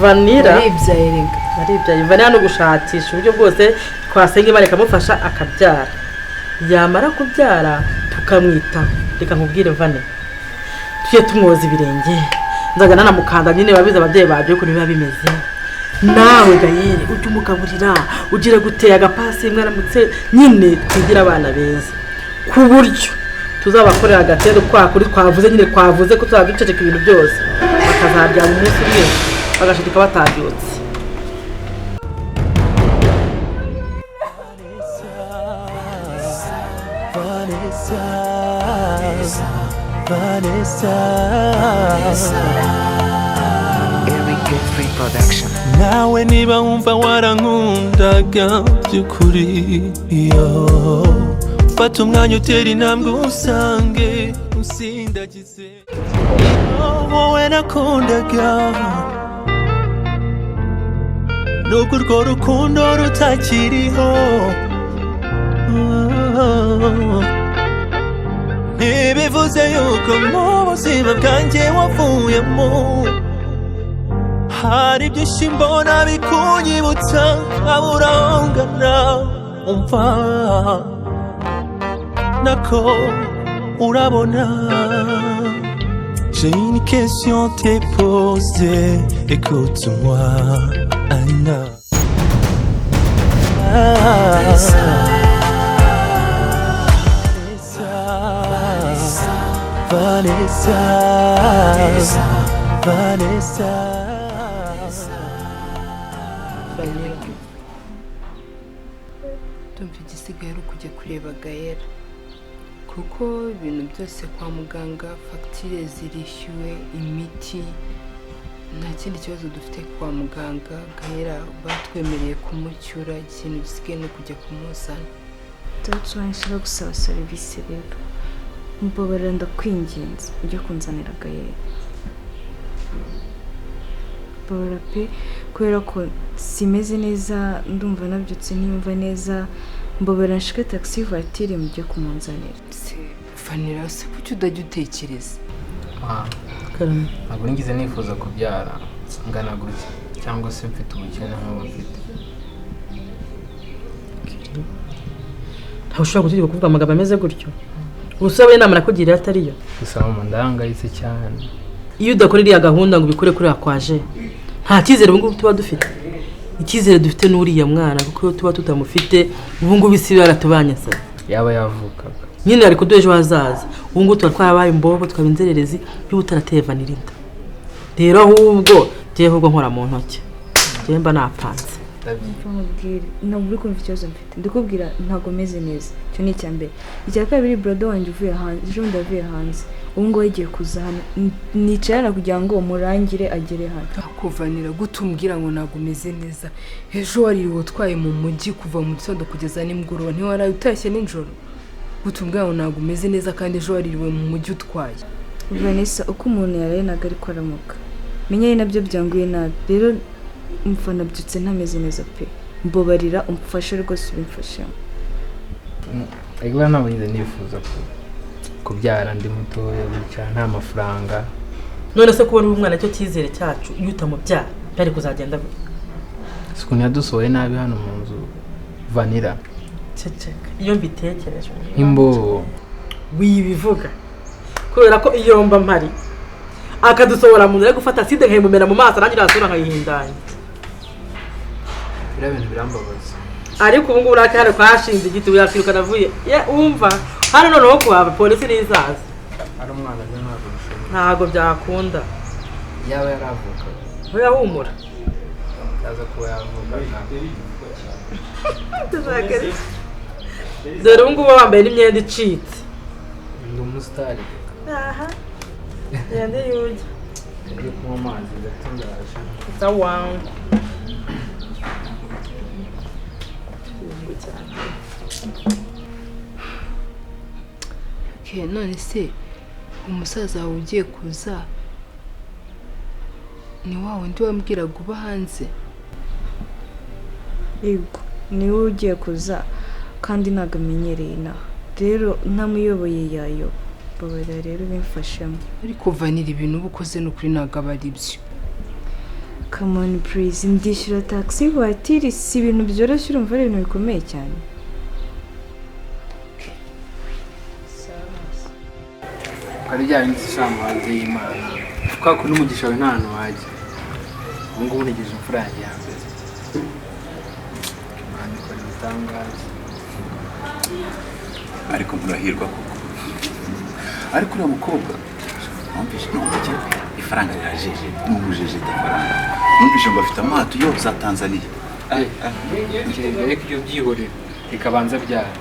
Vanira baribyaye Vanira no gushakisha uburyo bwose twasenga Imana ikamufasha akabyara yamara kubyara tukamwita reka nkubwire Vanira tuye tumwoza ibirenge nzagana na mukanda nyine babiza ababyeyi babyo ko niba bimeze nawe Gael ujye umugaburira ugira guteye agapasi mwaramutse nyine tugira abana beza ku buryo tuzabakorera agatendo kuri twavuze nyine twavuze ko tuzaduceceka ibintu byose bakazarya mu munsi umwe bagashidika batabyutse Vanessa Free production nawe niba wumva warankundaga by'ukuri yo fata umwanya utera intambwe usange usindagize wowe nakundaga nubwo urwo rukundo rutakiriho ntibivuze yuko mu buzima bwanjye wavuyemo hari ibyinshi mbona bikunyibutsa abura ongana umva nako urabona j'ai une question t'ai posée écoute-moi Anna Vanessa Tumva igisigaye ari ukujya kureba Gael kuko ibintu byose kwa muganga fagitire zirishyuwe imiti nta kindi kibazo dufite kwa muganga Gael batwemereye kumucyura ikintu gisigaye no kujya kumusana nshaka gusaba serivisi rero mbabarira ndakwinginze ujye kunzanira Gael pe kubera ko simeze neza ndumva nabyutse ntiyumva neza mbabara nshike taxi voiture mujye kumunzanira Vanira se kuki udajya utekereza ntabwo ngize nifuza kubyara ngana gutya cyangwa se mfite ubukene nk'ubu mfite ntawe ushobora gutegeka kuvuga amagambo ameze gutyo ubusabe inama nakugira atariyo gusa mu ndahangayitse cyane iyo udakora iriya gahunda ngo ubikore kuri akwaje nta cyizere ubu ngubu tuba dufite icyizere dufite n'uriya mwana kuko tuba tutamufite ubu ngubu isi yaratubanye se yaba yavukaga nyine ariko ejo hazaza ubu ngubu tuba twarabaye imbobo tukaba inzererezi y'ubutarateye Vanira inda rero ahubwo tugiye ahubwo nkora mu ntoki njyewe mba napanze ndabwira ntabwo uri kumva ikibazo mfite ndikubwira ntabwo meze neza icyo ni icya mbere icya kabiri brother wanjye uvuye hanze ejo ndavuye hanze ubu ngubu yagiye kuza hano nicarana kugira ngo umurangire agere hano kuvanira gutumbwira ngo ntabwo umeze neza ejo waririwe utwaye mu mujyi kuva mu gitondo kugeza nimugoroba ntiwaraye utashye nijoro gutumbwira ngo ntabwo umeze neza kandi ejo waririwe mu mujyi utwaye Vanessa uko umuntu yaraye ntabwo ariko aramuka menya ari nabyo byanguye nabi rero umfana byutse ntameze neza pe mbobarira umfashe rwose ubimfashemo ariko ntabwo ngize nifuza kubyara ndi mutoya bica nta mafaranga none se kubona umwana cyo cyizere cyacu iyo utamubyara byari kuzagenda siku ntiyadusohoye nabi hano mu nzu Vanira ceceka iyo mbitekereje imbo wibivuga kubera ko iyo mba mpari akadusohora mu nzira gufata side nkayimumena mu maso nanjye nasura nkayihindanya ibintu birambabaza ariko ubu ngubu nakahano kwashinze igiti yakwiruka navuye umva hano noneho kuhava polisi n'izaza ari umwana byo ntabwo byakunda yaba yaravuka yahumura yaza kuba yavuka dore ubu ngubu wambaye n'imyenda icitse ndi umusitari aha yende yujya ndi kunywa amazi gatungaje sawa none se umusaza wawe ugiye kuza ni wa wundi wambwiraga uba hanze yego niwe ugiye kuza kandi ntabwo amenyereye inaha rero ntamuyoboye yayo babarira rero bimfashemo ariko Vanira ibintu uba ukoze n'ukuri ntabwo aba ari byo come on please ndishyura taxi voiture si ibintu byoroshye urumva ari ibintu bikomeye cyane. Kari bya bindi shambo hanze y'Imana kwa ko n'umugisha we nta hantu wajya ubu ngubu negeje imfura yanjye ya mbere Imana ikora ibitangaza ariko murahirwa koko ariko uriya mukobwa numvise n'umujyi ifaranga rirajeje n'umujeje ifaranga numvise ngo afite amato yose za Tanzania reka ibyo byihorera rikabanza byara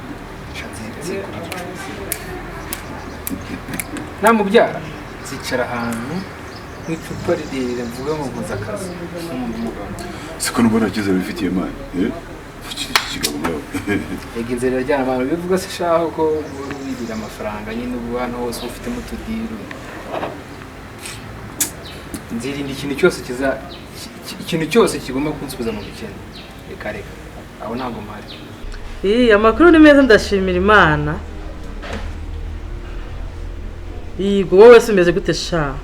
namubyara zicara ahantu n'icupa rirerire mvuga ngo guza akazi n'umugabo siko nubwo nakize bifitiye Imana yega inzira ryana abantu bivuga se shaho ko urubirira amafaranga nyine ubu hano hose ufite mu tudiru nzirinda ikintu cyose kigomba kunsubiza mu bikene reka aho ntabwo mpari amakuru ni meza ndashimira Imana. Yego wowe se umeze gute sha?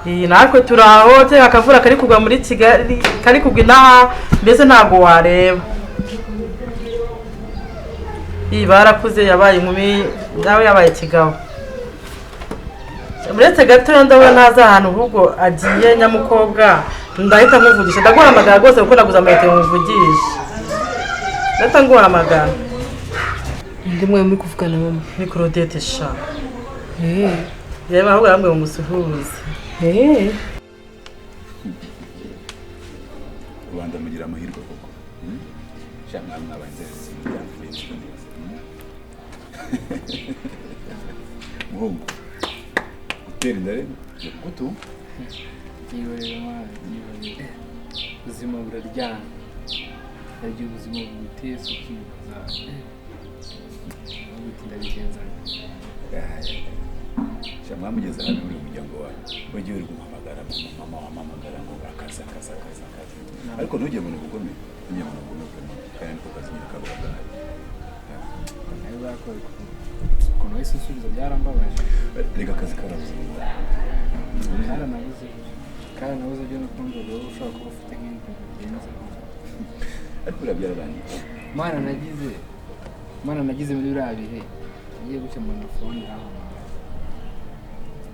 Natwe turaho te akavura kari kugwa muri Kigali kari kugwa inaha mbese ntago wareba. Barakuze yabaye inkumi nawe yabaye kigabo. Muretse gato ndabona ntaza ahantu ahubwo agiye nyamukobwa ndahita muvugisha ndaguhamagara rwose kuko naguze amayete muvugisha. Ndata nguhamagara. Ndimwe muri kuvugana mama ni Claudette sha. Yema ahubwo yambwe umusuhuze. Rwanda mugira amahirwe koko. Shamwe mwabanze sinjya Muhungu. Utera indare gutu. Yiwe mwana ubuzima buraryana. Yagiye ubuzima butese ukibaza. Ndabigenza. Shamwe mugeze hano muri umuryango wawe. Wagiye uri guhamagara mama wamamagara ngo akaza. Ariko ntujye mu bugome. Ujye mu bugome kandi ko kazi nyakabura. Nayo bakora kono wese usubiza byarambabaje. Rega akazi karabuze. Nabuze byo n'ukundi rero ushaka kuba ufite nk'ibintu bigenza. Ariko urabyaranye. Mana nagize muri urabihe. Ngiye guca mu phone aho.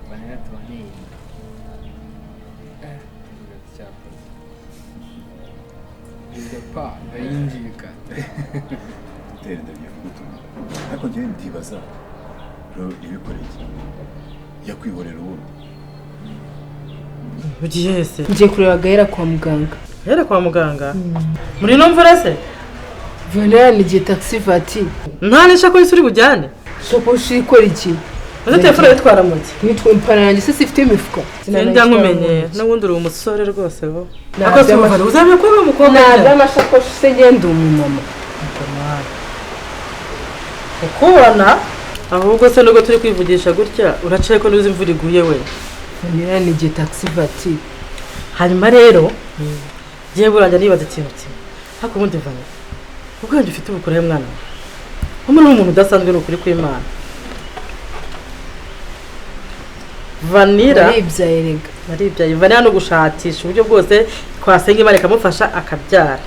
Vanessa tubane. Pa, bayinjika. Utera ndabyo gutuma. Ariko ngiye ndibaza. Ro ibikoreye. Yakwihorera uwo. Ugiye se? Ngiye kureba Gael kwa muganga. Gael kwa muganga? Muri no mvura se? Vanessa nigiye taxi voiture. Nta nisha ko isuri bujyane? Soko ushikora iki? Uzi telefone yitwara muti? Nitwe impana yanjye se sifite imifuka. Sinjya nkumenye n'ubundi uri umusore rwose bo. Akasubara uzabye ko uri umukobwa. Nta amashakoshi se ngende umumama. Ukubona ahubwo se nubwo turi kwivugisha gutya uracaye ko nuzi imvura iguye we. Vanessa nigiye taxi voiture. Hanyuma rero giye buranja nibaza ikintu kimwe. Hako ubundi Vanessa. Ubwo njye ufite ubukure mwana. Umuri umuntu udasanzwe n'ukuri kw'Imana. Vanira naribyaye Vanira no gushatisha uburyo bwose twasenga Imana ikamufasha akabyara.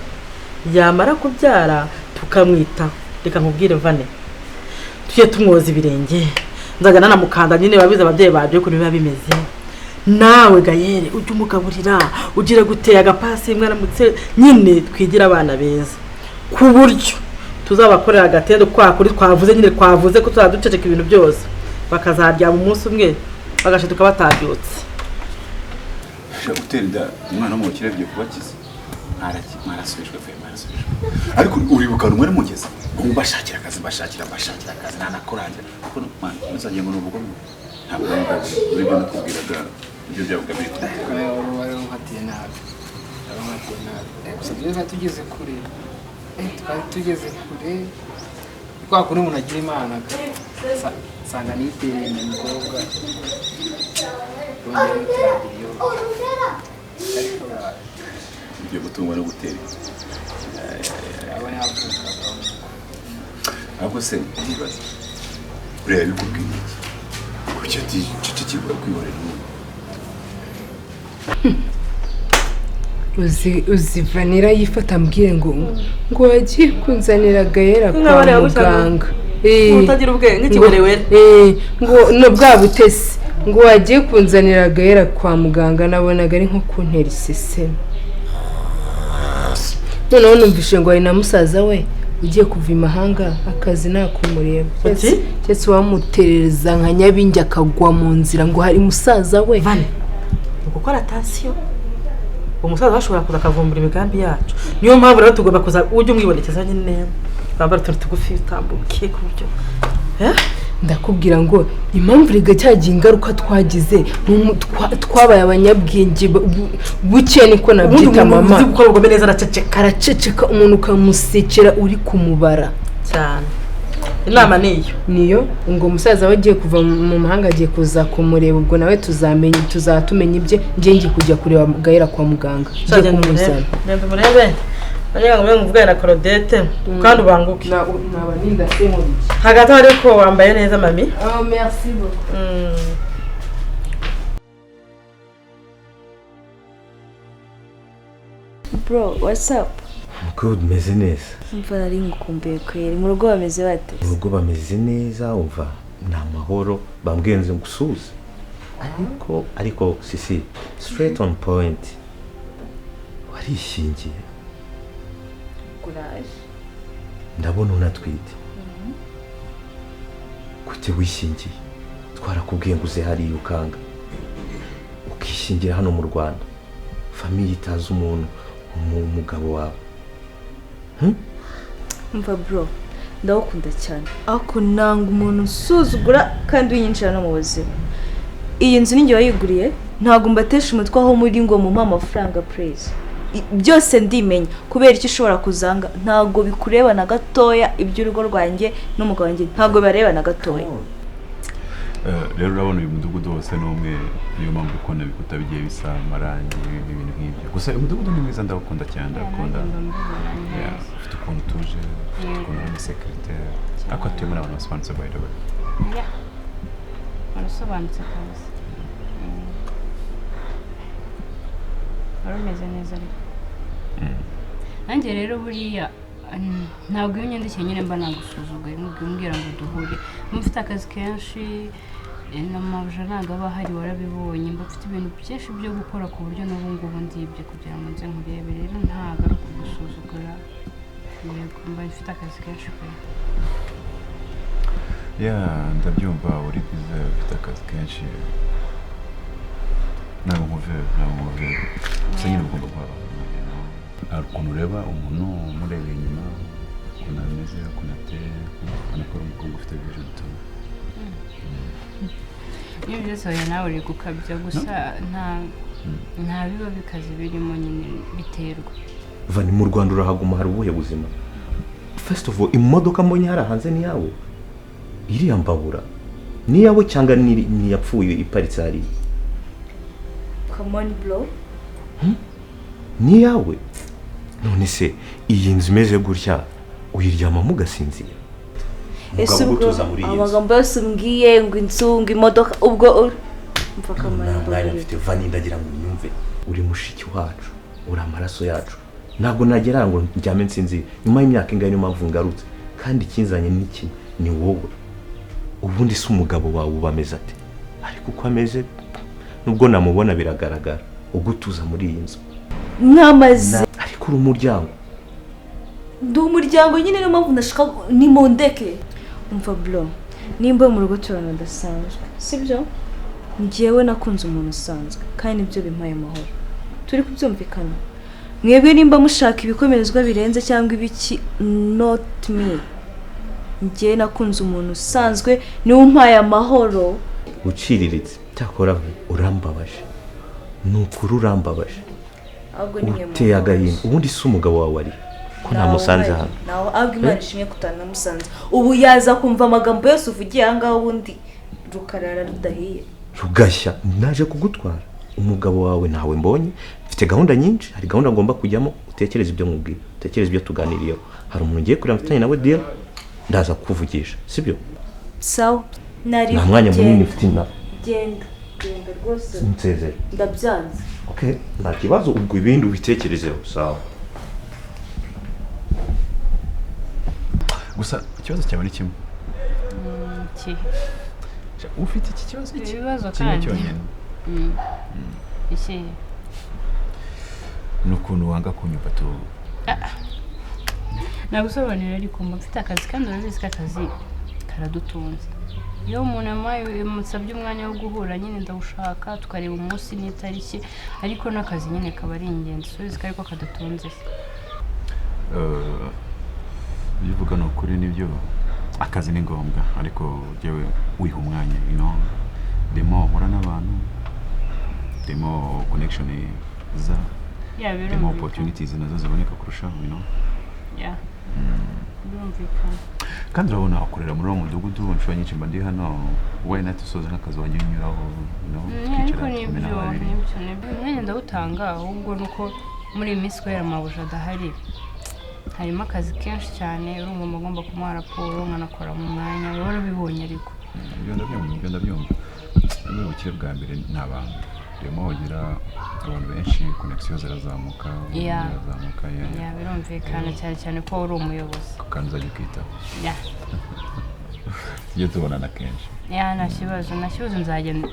Yamara kubyara tukamwita. Reka nkubwire Vanessa. Tuye tumwoza ibirenge. Nzagana na mukanda nyine babiza ababyeyi baje ko biba bimeze. Nawe Gael ujye umugaburira ugira guteye agapasi mwana mutse nyine twigira abana beza. Ku buryo tuzabakorera agatendo kwa kuri twavuze nyine twavuze ko tuzaduceceka ibintu byose bakazarya mu munsi umwe bagashituka batabyutse. Utera inda umwana wo mu kirabye kubakiza marasubijwe pe marasubijwe. Ariko uribuka rumwe mugeze bashakira akazi nanakorangira kuko muzanye ngo nuvuga ntabwo uri byo nakubwiraga ibyo byavuga bito wari nkatiye nabi gusa tugeze kure twari tugeze kure kwa kuri umuntu agira Imana sanga nitereye mu mukobwa ibyo gutungwa no gutera aba yavuka ahubwo se ndibaza ureba bikubwiye kuki ati cece kigwa kwihorera ubu uzi Vanessa yifata ambwire ngo wagiye kunzanira Gael kwa muganga. Utagira ubwenge nk'ikiborewe. Ngo no bwa butesi ngo wagiye kunzanira Gael kwa muganga nabonaga ari nko kuntera iseseme. Noneho numvishe ngo ari na musaza we ugiye kuva imahanga akazi nakumureba. Cyetse wamuterereza nka nyabingi akagwa mu nzira ngo hari musaza we. Vane gukora atasiyo umusaza bashobora kuza akavumbura imigambi yacu. Niyo mpamvu rero tugomba kuza ujye umwibonekeza nyine bambara utuntu tugufi utambuke ku buryo ndakubwira ngo impamvu riga cyagiye ingaruka twagize twabaye abanyabwenge buke niko nabyita mama. Gukora ubwo neza araceceka umuntu ukamusekera uri kumubara cyane. Inama niyo ngo umusaza wagiye kuva mu mahanga agiye kuza kumureba ubwo nawe tuzatumenya ibye ngiye kujya kureba Gael kwa muganga. Ngiye kumuzana. Murebe Anya ngo mvuga na Claudette kandi ubanguke. Naba ninda semo. Hagati ariko wambaye neza mami. Oh merci beaucoup. Bro, what's up? Good, meze neza. Mva nari ngukumbuye kweri. Mu rugo bameze bate? Mu rugo bameze neza, umva nta mahoro bambwenze ngusuze. Ariko sisi straight on point. Warishingiye. Courage. Ndabona unatwite. Kute wishingiye. Twarakubwiye ngo uze hari ukanga. Ukishingira hano mu Rwanda. Family itazi umuntu umugabo wawe. Mva bro, ndawukunda cyane. Ako nanga umuntu usuzugura kandi winyinjira no mu buzima. Iyi nzu ninjye wayiguriye, ntago mbatesha umutwe aho muri ngo mu amafaranga praise. Byose ndimenya kubera icyo ushobora kuzanga ntago bikureba na gatoya iby'urugo rwanjye n'umugabo wanjye ntago bareba na gatoya. Rero urabona uyu mudugudu wose n'umwe niyo mpamvu ukunda bikuta bigiye bisa amarangi ibintu nk'ibyo. Gusa uyu mudugudu ni mwiza ndawukunda cyane ndakunda. Ufite ukuntu tuje, ufite ukuntu ari secrétaire. Ako atuye muri abantu basobanutse by the way. Arasobanutse kabisa. Arumeze neza ariko. Nanjye rero buriya ntabwo iyo nyandikeye nyine mba nagusuzuguye mbwira ngo duhure. Mufite akazi kenshi n'amabuja ntabwo aba hari warabibonye mba mfite ibintu byinshi byo gukora ku buryo n'ubu ngubu ndibye kugira ngo nze nkurebe rero ntabwo ari ukugusuzugura. Yego mba mfite akazi kenshi pe. Ndabyumva uri bize ufite akazi kenshi. Ntabwo nkuve gusa nyine ugomba kuba hari ukuntu ureba umuntu umurebeye inyuma ukuntu ameze ukuntu ateye anakora umukungu ufite vision tone. Iyo byose oya nawe uri gukabya gusa nta biba bikaze birimo nyine biterwa. Vani mu Rwanda urahaguma hari ubuhe buzima? First of all imodoka mbonye hari hanze ni yawe. Iri yambabura. Ni yawe cyangwa ni yapfuye iparitse hari? Come on bro. Ni yawe. None se iyi nzu imeze gutya uyiryama mugasinzira? Ese ubwo amagambo yose umbwiye ngo inzungu imodoka ubwo mfaka mwana mfite Vani ndagira ngo nyumve uri mushiki wacu uri amaraso yacu. Ntabwo nagera ngo njyame nsinzira nyuma y'imyaka ingana niyo mpamvu ngarutse kandi kinzanye n'iki ni wowe. Ubundi se umugabo wawe ubameze ate? Ariko uko ameze nubwo namubona biragaragara ugutuza muri iyi nzu. Mwamaze ariko uri umuryango. Ndi umuryango nyine niyo mpamvu ndashaka ni mondeke. Umva bro, nimba mu rugo turana ndasanzwe. Sibyo? Ngiyewe nakunze umuntu usanzwe kandi nibyo bimpaye amahoro. Turi kubyumvikana. Mwebwe nimba mushaka ibikomerezwa birenze cyangwa ibiki not me. Ngiye nakunze umuntu usanzwe ni umpaye amahoro. Uciriritse cyakora urambabaje. Nukuri urambabaje. Uteye agahinda. Ubundi si umugabo wawe ari ko nta musanze hano. Nawe Imana ishimye kutana musanze. Ubu yaza kumva amagambo yose uvugiye anga ubundi rukarara rudahiye. Rugashya naje kugutwara. Umugabo wawe nawe mbonye mfite gahunda nyinshi, hari gahunda ngomba kujyamo utekereza ibyo nkubwira, utekereza ibyo tuganiriyeho. Hari umuntu ngiye kuri mfitanye nawe deal ndaza kuvugisha, sibyo? Sawa. Nta mwanya munini mfite na. Genda. genda rwose nsezere ndabyanze. okay nta kibazo ubwo ibindi ubitekerezeho sawa gusa ikibazo cyawe ni kimwe ki ufite iki kibazo iki ibibazo kimwe kandi cyonyine iki n'ukuntu wanga kunyumva tu nagusobanurira ariko mfite akazi kandi urabizi ko akazi karadutunze iyo umuntu amaye musabye umwanya wo guhura nyine ndawushaka tukareba umunsi n'itariki ariko n'akazi nyine kaba ari ingenzi urabizi ko ariko kadutunze bivuga no kuri nibyo akazi ni ngombwa ariko jewe wiha umwanya demo mpura n'abantu demo connection za demo opportunities nazo ziboneka kurushaho birumvikana kandi urabona ukorera muri uwo mudugudu inshuro nyinshi mba ndi hano wenda tusoza nk'akazi wagiye unyuraho ariko nibyo umwanya ndawutanga ahubwo nuko muri iyi minsi kubera amabuja adahari harimo akazi kenshi cyane urumva mugomba kumuha raporo nkanakora mu mwanya wowe urabibonye ariko ibyo ndabyumva n'ubukire bwa mbere ni abantu demo ugira abantu benshi connection zirazamuka birumvikana cyane ko uri umuyobozi kandi uzajya ukitaho tujye tubonana kenshi nta kibazo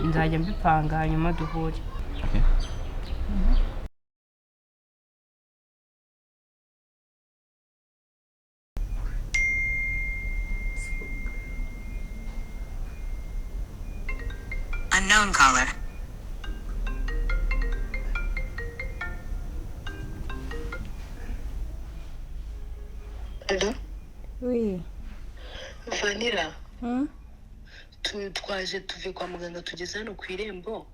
nzajya mbipanga hanyuma duhure Unknown caller. Hello? Oui. Vanessa. Twaje tuve kwa muganga tugeze hano ku irembo.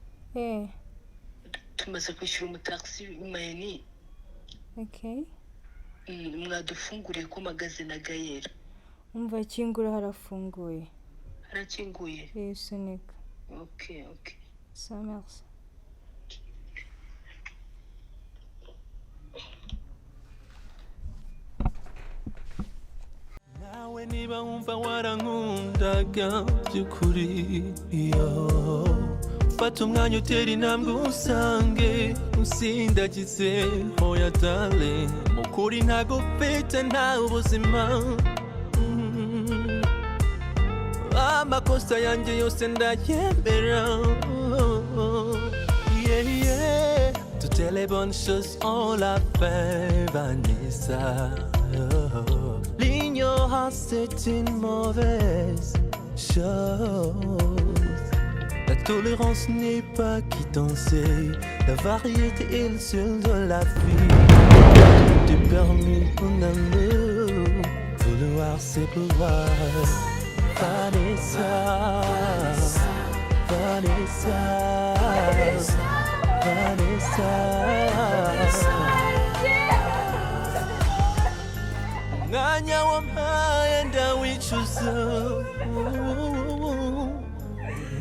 Tumaze kwishyura umutaxi mayeni. Okay. Mwadufunguriye ko magaze na Gael. Umva kingura harafunguye. Harakinguye? Sunika. Okay. Ça merci. nawe niba wumva warankundaga by'ukuri fata umwanya utera intambwe usange usindagize hoya dale mukuri ntago ufite nta ubuzima amakosa yanjye yose ndayemera toutes les bonnes choses on l'a fait Vanessa l'ignorance c'est une mauvaise chose la tolérance n'est pas qui t'enseigne la variété est le seul de la vie tout est permis mon amour vouloir c'est pouvoir Vanessa umwanya wampaye ndawicuza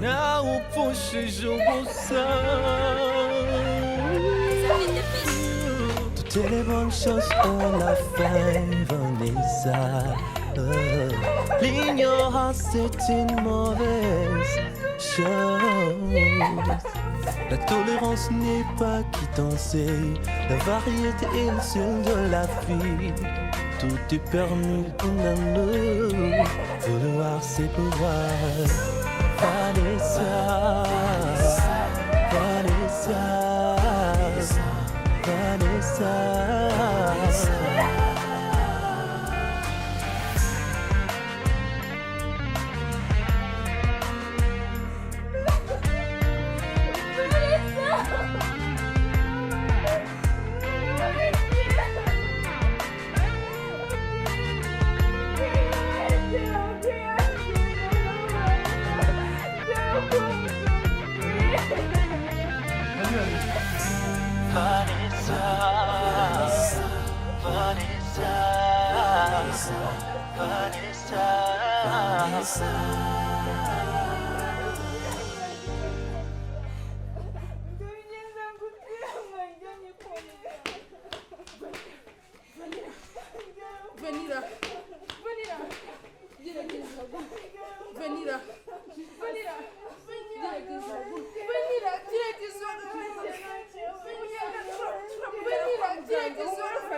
nawe upfushije ubusa toutes les bonnes choses on l'a fait Vanessa l'ignorance c'est une mauvaise chose la tolérance n'est pas qui t'enseigne la variété est le seul de la vie tout est permis mon amour vouloir c'est pouvoir Vanessa Vanessa.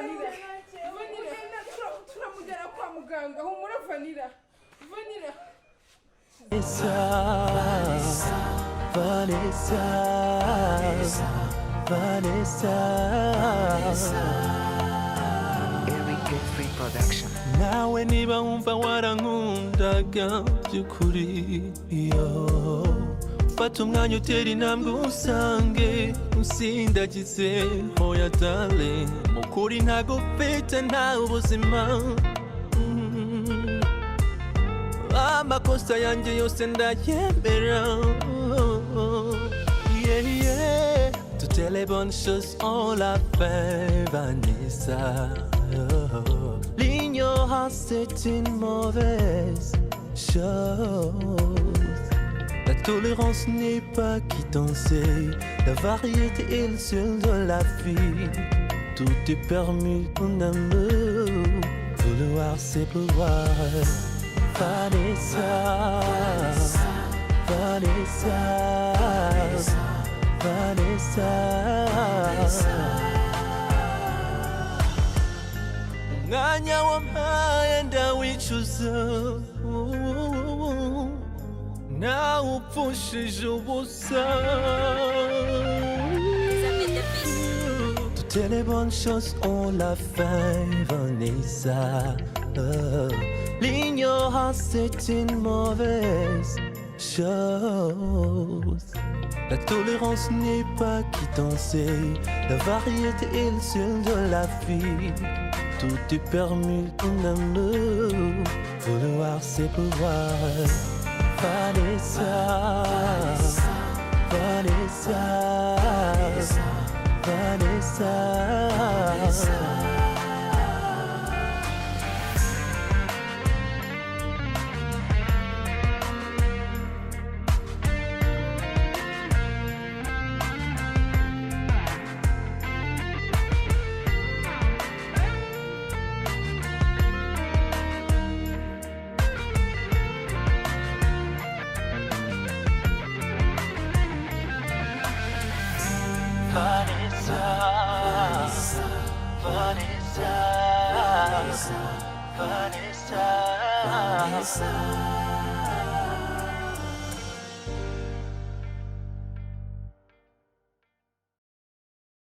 Vanilla turamujyana kwa muganga humura Vanilla Vanessa, Vanessa, Vanessa. Nawe niba wumva warankundaga by'ukuri yo fata umwanya utera intambwe usange usindagize hoya darling mukuri ntago mfite nta ubuzima amakosa yanjye yose ndayemera yeah yeah toutes les bonnes choses on l'a fait Vanessa l'ignorance c'est une mauvaise chose. La tolérance n'est pas qui t'enseigne. La variété est le seul de la vie. Tout est permis en amour. Vouloir c'est pouvoir. Vanessa, Vanessa, Vanessa. Umwanya wampaye ndawicuza nawe upfushije ubusa toutes les bonnes choses ont la fin Vanessa l'ignorance c'est une mauvaise chose. La tolérance n'est pas qui t'enseigne. La variété est le seul de la vie. Tout est permis en amour. Vouloir c'est pouvoir. Vanessa, Vanessa, Vanessa. Vanessa, Vanessa, Vanessa.